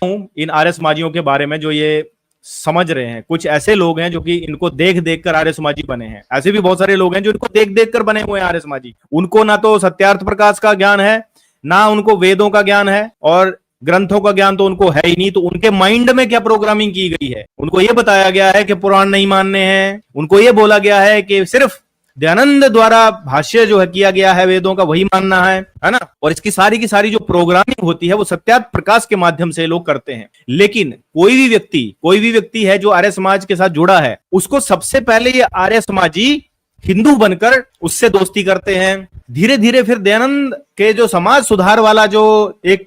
इन आर्य समाजियों के बारे में जो ये समझ रहे हैं, कुछ ऐसे लोग हैं जो कि इनको देख देख कर आर्य समाजी बने हैं। ऐसे भी बहुत सारे लोग हैं जो इनको देख देख कर बने हुए हैं आर्य समाजी। उनको ना तो सत्यार्थ प्रकाश का ज्ञान है, ना उनको वेदों का ज्ञान है, और ग्रंथों का ज्ञान तो उनको है ही नहीं। तो उनके माइंड में क्या प्रोग्रामिंग की गई है? उनको यह बताया गया है कि पुराण नहीं मानने हैं, उनको यह बोला गया है कि सिर्फ दयानंद द्वारा भाष्य जो है किया गया है वेदों का वही मानना है ना। और इसकी सारी की सारी जो प्रोग्रामिंग होती है वो सत्यार्थ प्रकाश के माध्यम से लोग करते हैं। लेकिन कोई भी व्यक्ति है जो आर्य समाज के साथ जुड़ा है, उसको सबसे पहले ये आर्य समाजी हिंदू बनकर उससे दोस्ती करते हैं। धीरे धीरे फिर दयानंद के जो समाज सुधार वाला जो एक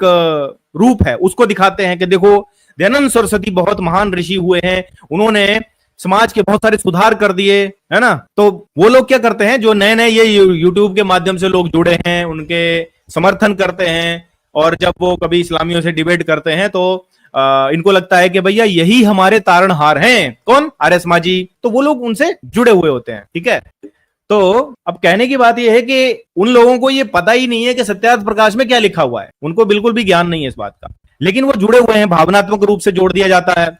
रूप है उसको दिखाते हैं कि देखो दयानंद सरस्वती बहुत महान ऋषि हुए हैं, उन्होंने समाज के बहुत सारे सुधार कर दिए, है ना। तो वो लोग क्या करते हैं, जो नए नए ये यूट्यूब के माध्यम से लोग जुड़े हैं उनके समर्थन करते हैं, और जब वो कभी इस्लामियों से डिबेट करते हैं तो इनको लगता है कि भैया यही हमारे तारणहार हैं, कौन? आर्य समाजी। तो वो लोग उनसे जुड़े हुए होते हैं, ठीक है। तो अब कहने की बात यह है कि उन लोगों को ये पता ही नहीं है कि सत्यार्थ प्रकाश में क्या लिखा हुआ है, उनको बिल्कुल भी ज्ञान नहीं है इस बात का। लेकिन वो जुड़े हुए हैं, भावनात्मक रूप से जोड़ दिया जाता है।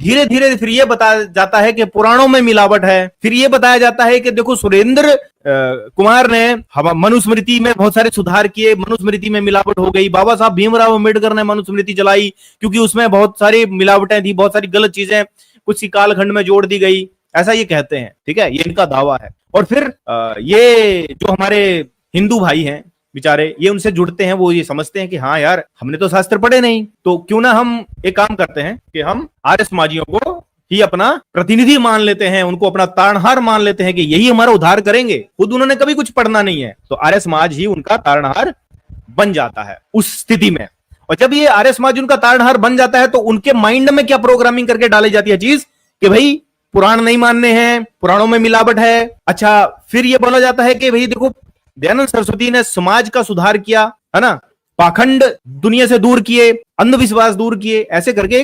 धीरे धीरे फिर ये बताया जाता है कि पुराणों में मिलावट है। फिर ये बताया जाता है कि देखो सुरेंद्र कुमार ने मनुस्मृति में बहुत सारे सुधार किए, मनुस्मृति में मिलावट हो गई। बाबा साहब भीमराव अम्बेडकर ने मनुस्मृति चलाई क्योंकि उसमें बहुत सारी मिलावटें थी, बहुत सारी गलत चीजें कुछ कालखंड में जोड़ दी गई, ऐसा ये कहते हैं, ठीक है। ये इनका दावा है। और फिर ये जो हमारे हिंदू भाई हैं बेचारे, ये उनसे जुड़ते हैं, वो ये समझते हैं कि हाँ यार हमने तो शास्त्र पढ़े नहीं, तो क्यों ना हम एक काम करते हैं कि हम आर्य समाजियों को ही अपना प्रतिनिधि मान लेते हैं, उनको अपना तारणहार मान लेते हैं कि यही हमारा उद्धार करेंगे। खुद उन्होंने कभी कुछ पढ़ना नहीं है, तो आर्य समाज ही उनका तारणहार बन जाता है उस स्थिति में। और जब ये आर्य समाज उनका तारणहार बन जाता है तो उनके माइंड में क्या प्रोग्रामिंग करके डाली जाती है चीज कि भाई पुराण नहीं मानने हैं, पुराणों में मिलावट है। अच्छा, फिर ये बोला जाता है कि भाई देखो दयानंद सरस्वती ने समाज का सुधार किया, है ना, पाखंड दुनिया से दूर किए, अंधविश्वास दूर किए, ऐसे करके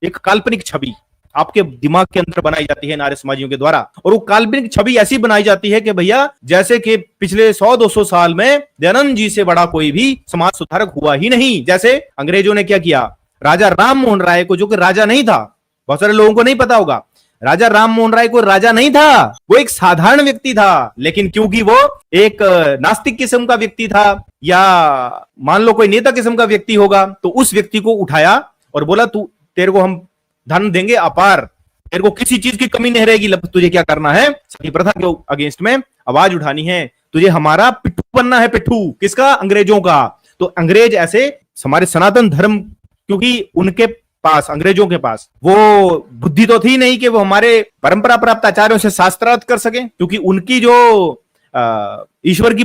एक काल्पनिक छवि आपके दिमाग के अंदर बनाई जाती है आर्य समाजियों के द्वारा। और वो काल्पनिक छवि ऐसी बनाई जाती है कि भैया जैसे कि पिछले 100-200 साल में दयानंद जी से बड़ा कोई भी समाज सुधारक हुआ ही नहीं। जैसे अंग्रेजों ने क्या किया, राजा राम मोहन राय को, जो कि राजा नहीं था, बहुत सारे लोगों को नहीं पता होगा, राजा राम मोहन राय को राजा नहीं था, वो एक साधारण व्यक्ति था। लेकिन क्योंकि वो एक नास्तिक किस्म का व्यक्ति था, या मान लो कोई नेता किस्म का व्यक्ति होगा, तो उस व्यक्ति को उठाया और बोला तू, तेरे को हम धन देंगे अपार, तेरे को किसी चीज की कमी नहीं रहेगी, तुझे क्या करना है, सती प्रथा के अगेंस्ट में आवाज उठानी है, तुझे हमारा पिट्ठू बनना है। पिट्ठू किसका? अंग्रेजों का। तो अंग्रेज ऐसे हमारे सनातन धर्म, क्योंकि उनके पास, अंग्रेजों के पास वो बुद्धि तो थी नहीं कि वो हमारे परंपरा प्राप्त आचार्यों से शास्त्रार्थ कर सके, क्योंकि उनकी जो ईश्वर की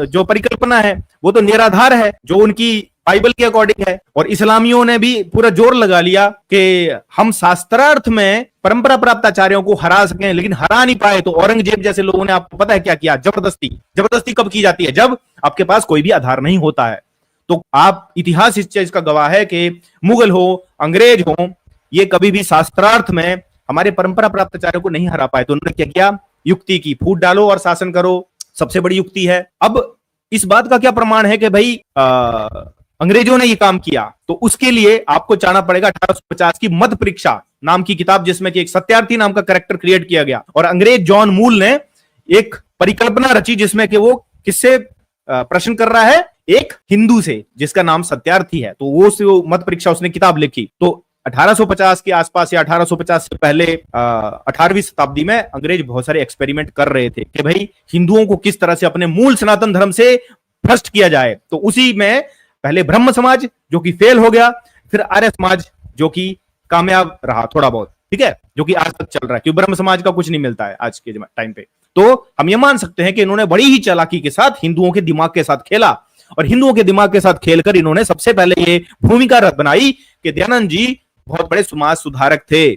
जो परिकल्पना है वो तो निराधार है, जो उनकी बाइबल के अकॉर्डिंग है। और इस्लामियों ने भी पूरा जोर लगा लिया कि हम शास्त्रार्थ में परंपरा प्राप्त आचार्यों को हरा सकें, लेकिन हरा नहीं पाए। तो औरंगजेब जैसे लोगों ने, आपको पता है क्या किया? जबरदस्ती कब की जाती है? जब आपके पास कोई भी आधार नहीं होता है। तो आप, इतिहास इस चीज का गवाह है कि मुगल हो, अंग्रेज हो, ये कभी भी शास्त्रार्थ में हमारे परंपरा प्राप्त आचार्यों को नहीं हरा पाए। तो उन्होंने क्या किया? युक्ति की, फूट डालो और शासन करो, सबसे बड़ी युक्ति है। अब इस बात का क्या प्रमाण है कि भाई अंग्रेजों ने ये काम किया? तो उसके लिए आपको जाना पड़ेगा 1850 की मत परीक्षा नाम की किताब, जिसमें कि एक सत्यार्थी नाम का कैरेक्टर क्रिएट किया गया, और अंग्रेज जॉन मूल ने एक परिकल्पना रची जिसमें कि वो किससे प्रश्न कर रहा है? एक हिंदू से जिसका नाम सत्यार्थी है। तो वो मत परीक्षा उसने किताब लिखी। तो 1850 के आसपास या 1850 से पहले 18वीं शताब्दी में अंग्रेज बहुत सारे एक्सपेरिमेंट कर रहे थे कि भाई हिंदुओं को किस तरह से अपने मूल सनातन धर्म से भ्रष्ट किया जाए। तो उसी में पहले ब्रह्म समाज जो कि फेल हो गया, फिर आर्य समाज जो कि कामयाब रहा थोड़ा बहुत, ठीक है, जो कि आज तक चल रहा है, क्योंकि ब्रह्म समाज का कुछ नहीं मिलता है आज के टाइम पे। तो हम ये मान सकते हैं कि इन्होंने बड़ी ही चालाकी के साथ हिंदुओं के दिमाग के साथ खेला, और हिंदुओं के दिमाग के साथ खेलकर इन्होंने सबसे पहले ये भूमिका बनाई कि दयानंद जी बहुत बड़े समाज सुधारक थे,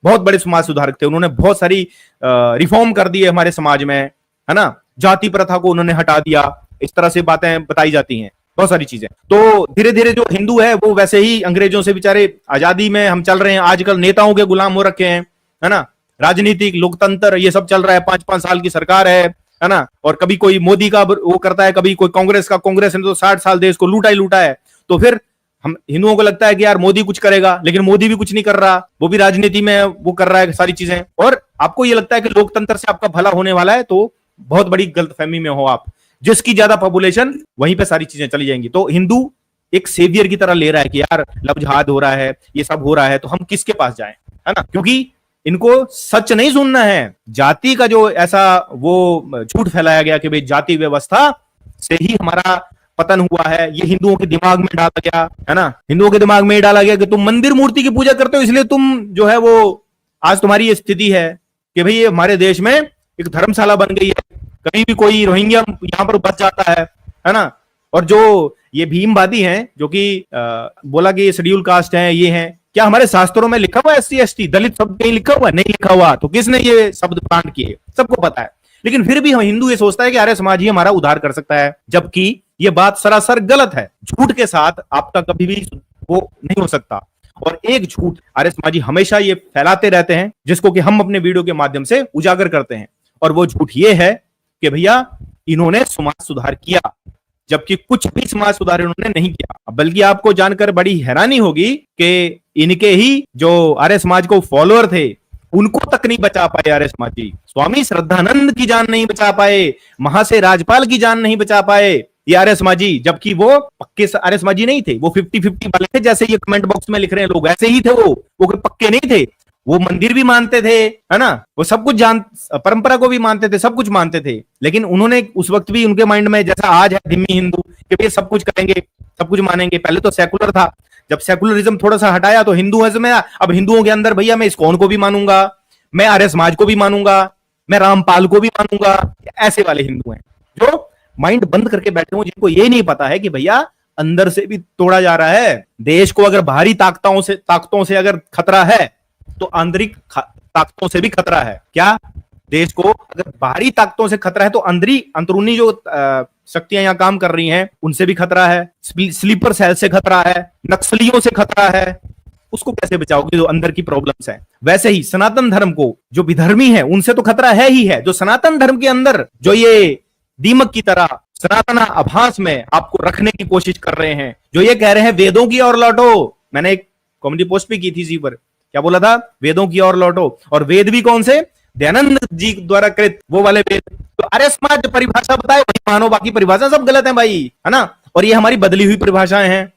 बहुत बड़े समाज सुधारक थे। उन्होंने बहुत सारी रिफॉर्म कर दिए हमारे समाज में, है ना, जाति प्रथा को उन्होंने हटा दिया, इस तरह से बातें बताई जाती हैं, बहुत सारी चीजें। तो धीरे धीरे जो हिंदू है वो वैसे ही अंग्रेजों से बेचारे आजादी में हम चल रहे हैं, आजकल नेताओं के गुलाम हो रखे हैं, है ना, राजनीतिक लोकतंत्र ये सब चल रहा है, 5-5 साल की सरकार है ना, और कभी कोई मोदी का वो करता है, कभी कोई कांग्रेस ने तो 60 साल देश को लूटा ही लूटा है। तो फिर हम हिंदुओं को लगता है कि यार मोदी कुछ करेगा, लेकिन मोदी भी कुछ नहीं कर रहा, वो भी राजनीति में वो कर रहा है सारी चीजें, और आपको ये लगता है कि लोकतंत्र से आपका भला होने वाला है, तो बहुत बड़ी गलतफहमी में हो आप। जिसकी ज्यादा पॉपुलेशन वहीं पे सारी चीजें चली जाएंगी। तो हिंदू एक सेवियर की तरह ले रहा है कि यार लव जिहाद हो रहा है, ये सब हो रहा है, तो हम किसके पास जाएं, है ना? क्योंकि इनको सच नहीं सुनना है। जाति का जो ऐसा वो झूठ फैलाया गया कि भाई जाति व्यवस्था से ही हमारा पतन हुआ है, ये हिंदुओं के दिमाग में डाला गया, है ना? हिंदुओं के दिमाग में डाला गया कि तुम मंदिर मूर्ति की पूजा करते हो, इसलिए तुम जो है वो आज तुम्हारी ये स्थिति है कि भाई ये हमारे देश में एक धर्मशाला बन गई है, कहीं भी कोई रोहिंग्या यहां पर बच जाता है ना? और जो ये भीमवादी हैं जो कि बोला कि ये शेड्यूल कास्ट हैं, ये हैं, क्या हमारे शास्त्रों में लिखा हुआ है SC ST दलित शब्द कहीं लिखा हुआ? नहीं लिखा हुआ। तो किसने ये शब्द प्लांट किए? सबको पता है। लेकिन फिर भी हम हिंदू ये सोचता है कि आर्य समाज ही हमारा उद्धार कर सकता है, जबकि ये बात सरासर गलत है। झूठ के साथ आपका कभी भी वो नहीं हो सकता। और एक झूठ आर्य समाजी हमेशा ये फैलाते रहते हैं, जिसको कि हम अपने वीडियो के माध्यम से उजागर करते हैं, और वो झूठ ये है कि भैया इन्होंने समाज सुधार किया, जबकि कुछ भी समाज सुधार इन्होंने नहीं किया। बल्कि आपको जानकर बड़ी हैरानी होगी कि इनके ही जो आर्य समाज को फॉलोअर थे, उनको तक नहीं बचा पाए आर्य समाजी। स्वामी श्रद्धानंद की जान नहीं बचा पाए, महाशय राजपाल की जान नहीं बचा पाए ये आर्य समाजी, जबकि वो पक्के आर्य समाजी नहीं थे। वो 50-50 वाले थे, जैसे ये कमेंट बॉक्स में लिख रहे हैं लोग, ऐसे ही थे वो कोई पक्के नहीं थे। वो मंदिर भी मानते थे, है ना? वो सब कुछ परंपरा को भी मानते थे, सब कुछ मानते थे। लेकिन उन्होंने उस वक्त भी उनके माइंड में, जैसा आज है धिम्मी हिंदू कि भाई सब कुछ करेंगे, सब कुछ मानेंगे, पहले तो सेकुलर था, जब सेकुलरिज्म थोड़ा सा हटाया तो हिंदुइज्म में, अब हिंदुओं के अंदर भैया मैं इस्कॉन को भी मानूंगा, मैं आर्य समाज को भी मानूंगा, मैं रामपाल को भी मानूंगा। ऐसे वाले हिंदू हैं जो माइंड बंद करके बैठे हुए, जिनको ये नहीं पता है कि भैया अंदर से भी तोड़ा जा रहा है। देश को अगर बाहरी ताकतों से अगर खतरा है, तो आंतरिक ताकतों से भी खतरा है। क्या? देश को अगर बाहरी ताकतों से खतरा है, तो अंदरूनी जो शक्तियां यहां काम कर रही हैं, उनसे भी खतरा है। स्लीपर सेल से खतरा है, नक्सलियों से खतरा है। उसको कैसे बचाओगे जो अंदर की प्रॉब्लम्स है? वैसे ही सनातन धर्म को, जो विधर्मी है, उनसे तो खतरा है ही है। जो सनातन धर्म के अंदर जो ये दीमक की तरह सनातन आभास में आपको रखने की कोशिश कर रहे हैं, जो ये कह रहे हैं वेदों की ओर लौटो। मैंने एक कॉमेडी पोस्ट भी की थी इसी पर, क्या बोला था? वेदों की ओर लौटो। और वेद भी कौन से? दयानंद जी द्वारा कृत वो वाले वेद। तो आर्य समाज परिभाषा बताए वही मानो, बाकी परिभाषा सब गलत है भाई, है ना? और ये हमारी बदली हुई परिभाषाएं हैं।